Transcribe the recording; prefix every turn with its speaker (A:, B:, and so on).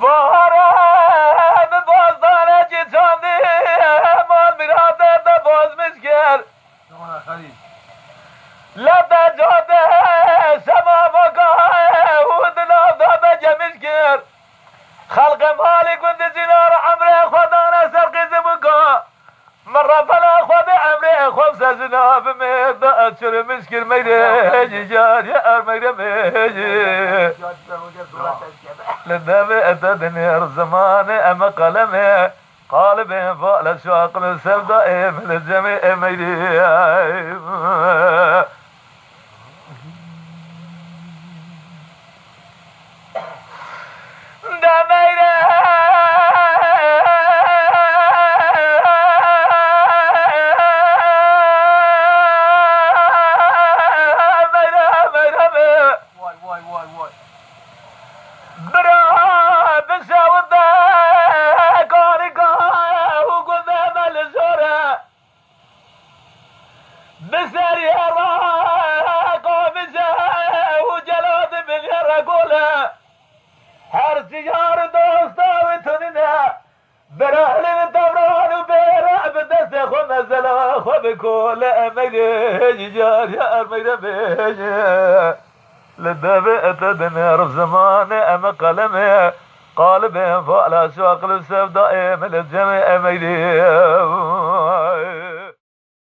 A: باره به بازدانه چی چاندی مال میراده ده باز میشکر لده جاده شما مگاه و دلاب داده جمشکر خلق مالی گند زینار عمره خودانه سرقیز بگاه مرة فلا خود عمري خمس زناب ميدا أشر مسكر ميدا جار يا ميدا ميدا للنبي أتدني الزمان أما قلمي قالب فعل شواق من سبدا من الجميع ميدا بسر يا راقو بزاه وجلاد من يرقوله هر سيار دوستا وتننا برهل الدوران وبيرع بدست خو نزل خو بكل اميدي جار يا اميدي بيجي للدبئة تدنير زمان اما قلمي قالب فعل شواق السبداء من الجميع اميدي